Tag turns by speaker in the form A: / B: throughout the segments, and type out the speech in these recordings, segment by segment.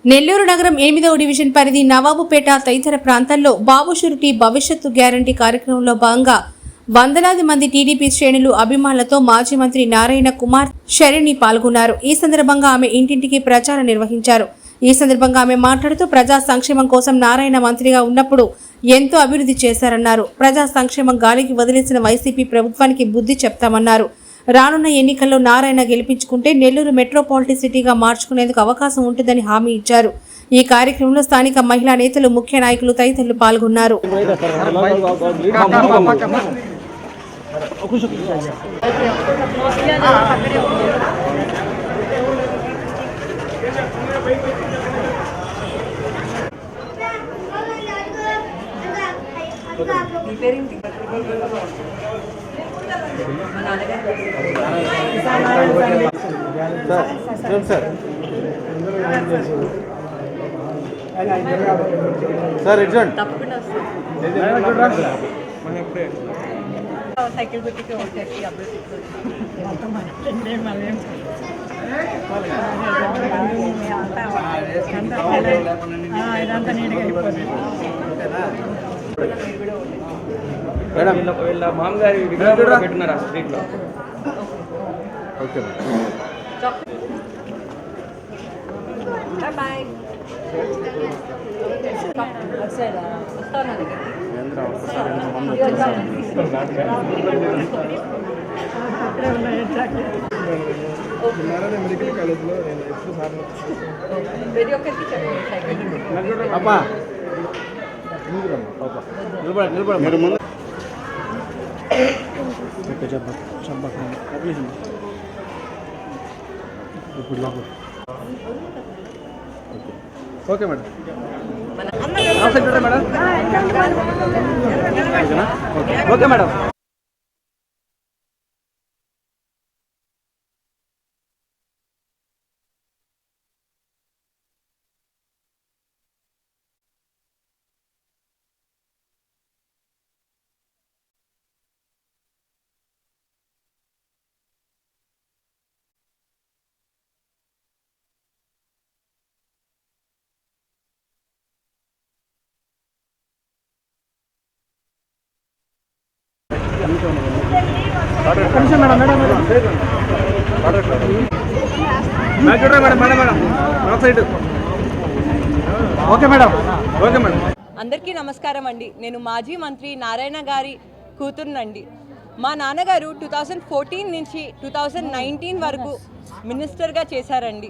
A: నెల్లూరు నగరం 8వ డివిజన్ పరిధి నవాబుపేట తదితర ప్రాంతాల్లో బాబు షూరిటీ భవిష్యత్తు గ్యారంటీ కార్యక్రమంలో భాగంగా వందలాది మంది టీడీపీ శ్రేణులు అభిమానులతో మాజీ మంత్రి నారాయణ కుమార్ శరణి పాల్గొన్నారు. ఈ సందర్భంగా ఆమె ఇంటింటికి ప్రచారం నిర్వహించారు. ఈ సందర్భంగా ఆమె మాట్లాడుతూ ప్రజా సంక్షేమం కోసం నారాయణ మంత్రిగా ఉన్నప్పుడు ఎంతో అభివృద్ధి చేశారన్నారు. ప్రజా సంక్షేమం గాలికి వదిలేసిన వైసీపీ ప్రభుత్వానికి బుద్ధి చెప్తామన్నారు. రానున్న ఎన్నికల్లో నారాయణ గెలిపించుకుంటే నెల్లూరు మెట్రోపాలిటన్ సిటీగా మార్చుకునేందుకు అవకాశం ఉంటుందని హామీ ఇచ్చారు. ఈ కార్యక్రమంలో స్థానిక మహిళా నేతలు, ముఖ్య నాయకులు తదితరులు పాల్గొన్నారు.
B: సైకిల్ గుర్తుకి ఓటేసి అభివృద్ధి ఇదంతా నీట్గా అయిపోతుంది.
C: వీళ్ళ మామగారి విగ్రహం పెట్టినారు ఆ స్ట్రీట్ లో. Okay
B: bye.
D: మెడికల్ కాలేజ్లో నేను ఎప్పుడు సార్లు
B: ప్రతి ఒక్కరికి
D: అబ్బా నిలబడ ముందు ఓకే మేడం. Okay madam.
B: అందరికీ నమస్కారం అండి. నేను మాజీ మంత్రి నారాయణ గారి కూతురునండి. మా నాన్నగారు 2014 నుంచి 2019 వరకు మినిస్టర్గా చేశారండి.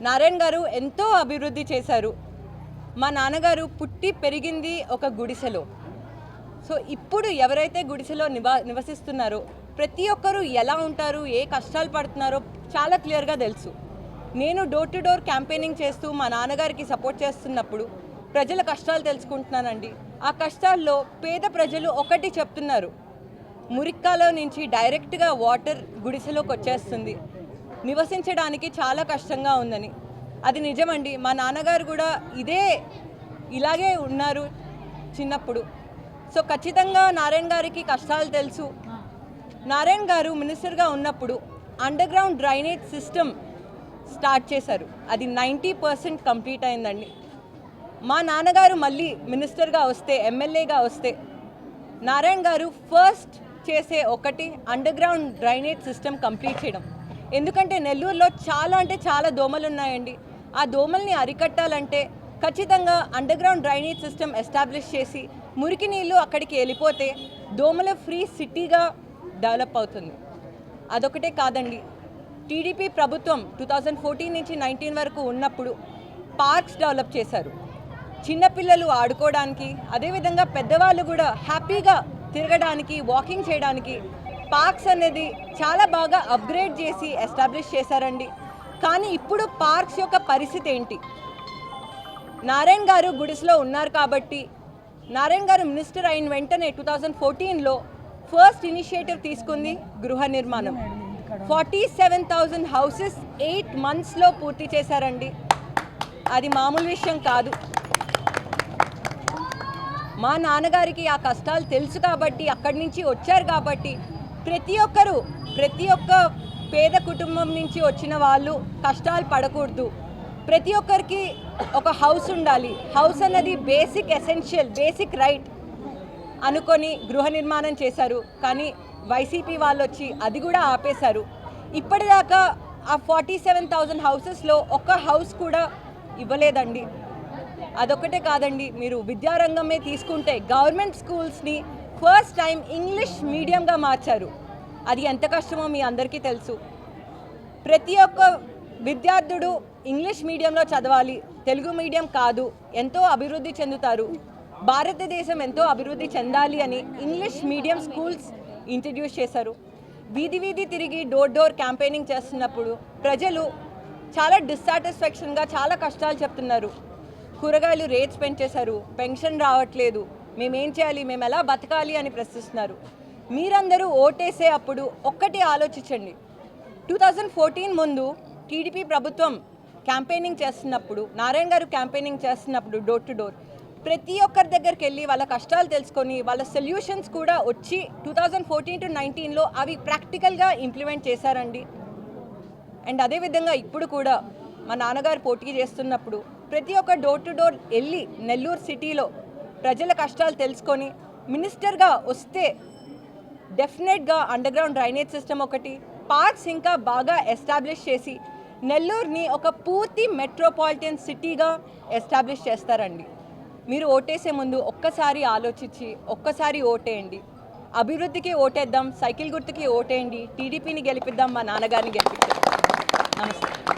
B: నారాయణ గారు ఎంతో అభివృద్ధి చేశారు. మా నాన్నగారు పుట్టి పెరిగింది ఒక గుడిసెలో. సో ఇప్పుడు ఎవరైతే గుడిసెలో నివసిస్తున్నారో ప్రతి ఒక్కరూ ఎలా ఉంటారు, ఏ కష్టాలు పడుతున్నారో చాలా క్లియర్గా తెలుసు. నేను డోర్ టు డోర్ క్యాంపెయినింగ్ చేస్తూ మా నాన్నగారికి సపోర్ట్ చేస్తున్నప్పుడు ప్రజల కష్టాలు తెలుసుకుంటున్నానండి. ఆ కష్టాల్లో పేద ప్రజలు ఒకటి చెప్తున్నారు, మురిక్కాలో నుంచి డైరెక్ట్గా వాటర్ గుడిసెలోకి వచ్చేస్తుంది, నివసించడానికి చాలా కష్టంగా ఉందని. అది నిజమండి. మా నాన్నగారు కూడా ఇలాగే ఉన్నారు చిన్నప్పుడు. సో ఖచ్చితంగా నారాయణ గారికి కష్టాలు తెలుసు. నారాయణ గారు మినిస్టర్గా ఉన్నప్పుడు under ground drainage system start చేశారు. అది 90% కంప్లీట్ అయిందండి. మా నాన్నగారు మళ్ళీ మినిస్టర్గా వస్తే, ఎమ్మెల్యేగా వస్తే నారాయణ గారు ఫస్ట్ చేసే ఒకటి under ground drainage system complete చేయడం. ఎందుకంటే నెల్లూరులో చాలా దోమలు ఉన్నాయండి. ఆ దోమల్ని అరికట్టాలంటే ఖచ్చితంగా under ground drainage system establish చేసి మురికి నీళ్ళు అక్కడికి వెళ్ళిపోతే దోమల ఫ్రీ సిటీగా డెవలప్ అవుతుంది. అదొకటే కాదండి, టీడీపీ ప్రభుత్వం 2014 నుంచి 19 వరకు ఉన్నప్పుడు పార్క్స్ డెవలప్ చేశారు. చిన్నపిల్లలు ఆడుకోవడానికి, అదేవిధంగా పెద్దవాళ్ళు కూడా హ్యాపీగా తిరగడానికి, వాకింగ్ చేయడానికి పార్క్స్ అనేది చాలా బాగా అప్గ్రేడ్ చేసి ఎస్టాబ్లిష్ చేశారండి. కానీ ఇప్పుడు పార్క్స్ యొక్క పరిస్థితి ఏంటి? నారాయణ గారు గుడిసెలో ఉన్నారు కాబట్టి నారాయణ గారు మినిస్టర్ అయిన వెంటనే 2014లో ఫస్ట్ ఇనిషియేటివ్ తీసుకుంది గృహ నిర్మాణం. 47,000 హౌసెస్ 8 monthsలో పూర్తి చేశారండి. అది మామూలు విషయం కాదు. మా నాన్నగారికి ఆ కష్టాలు తెలుసు కాబట్టి, అక్కడి నుంచి వచ్చారు కాబట్టి ప్రతి ఒక్క పేద కుటుంబం నుంచి వచ్చిన వాళ్ళు కష్టాలు పడకూడదు, ప్రతి ఒక్కరికి ఒక హౌస్ ఉండాలి, హౌస్ అన్నది బేసిక్ ఎసెన్షియల్, బేసిక్ రైట్ అనుకొని గృహ నిర్మాణం చేశారు. కానీ వైసీపీ వాళ్ళు వచ్చి అది కూడా ఆపేశారు. ఇప్పటిదాకా ఆ 47,000 హౌసెస్లో ఒక్క హౌస్ కూడా ఇవ్వలేదండి. అదొకటే కాదండి, మీరు విద్యారంగమే తీసుకుంటే గవర్నమెంట్ స్కూల్స్ని ఫస్ట్ టైం ఇంగ్లీష్ మీడియంగా మార్చారు. అది ఎంత కష్టమో మీ అందరికీ తెలుసు. ప్రతి ఒక్క విద్యార్థుడు ఇంగ్లీష్ మీడియంలో చదవాలి, తెలుగు మీడియం కాదు, ఎంతో అభివృద్ధి చెందుతారు. భారతదేశం ఎంతో అభివృద్ధి చెందాలి అని ఇంగ్లీష్ మీడియం స్కూల్స్ ఇంట్రడ్యూస్ చేశారు. వీధి వీధి తిరిగి డోర్ డోర్ క్యాంపెయినింగ్ చేస్తున్నప్పుడు ప్రజలు చాలా డిస్సాటిస్ఫాక్షన్గా చాలా కష్టాలు చెప్తున్నారు. కూరగాయలు రేట్స్ పెంచేశారు, పెన్షన్ రావట్లేదు, మేమేం చేయాలి, మేము ఎలా బతకాలి అని ప్రశ్నిస్తున్నారు. మీరందరూ ఓటేసే అప్పుడు ఒక్కటి ఆలోచించండి. 2014 ముందు టీడీపీ ప్రభుత్వం క్యాంపెయినింగ్ చేస్తున్నప్పుడు, నారాయణ గారు క్యాంపెయినింగ్ చేస్తున్నప్పుడు డోర్ టు డోర్ ప్రతి ఒక్కరి దగ్గరికి వెళ్ళి వాళ్ళ కష్టాలు తెలుసుకొని వాళ్ళ సొల్యూషన్స్ కూడా వచ్చి 2014 to 19లో అవి ప్రాక్టికల్గా ఇంప్లిమెంట్ చేశారండి. అండ్ అదేవిధంగా ఇప్పుడు కూడా మా నాన్నగారు పోటీ చేస్తున్నప్పుడు ప్రతి ఒక్క డోర్ టు డోర్ వెళ్ళి నెల్లూరు సిటీలో ప్రజల కష్టాలు తెలుసుకొని మినిస్టర్గా వస్తే డెఫినెట్గా అండర్ గ్రౌండ్ డ్రైనేజ్ సిస్టమ్ ఒకటి, పార్క్స్ ఇంకా బాగా ఎస్టాబ్లిష్ చేసి నెల్లూరుని ఒక పూర్తి మెట్రోపాలిటన్ సిటీగా ఎస్టాబ్లిష్ చేస్తారండి. మీరు ఓటేసే ముందు ఒక్కసారి ఆలోచించి ఒక్కసారి ఓటేయండి. అభివృద్ధికి ఓటేద్దాం, సైకిల్ గుర్తుకి ఓటేయండి, టీడీపీని గెలిపిద్దాం, మా నాన్నగారిని గెలిపిద్దాం. నమస్తే.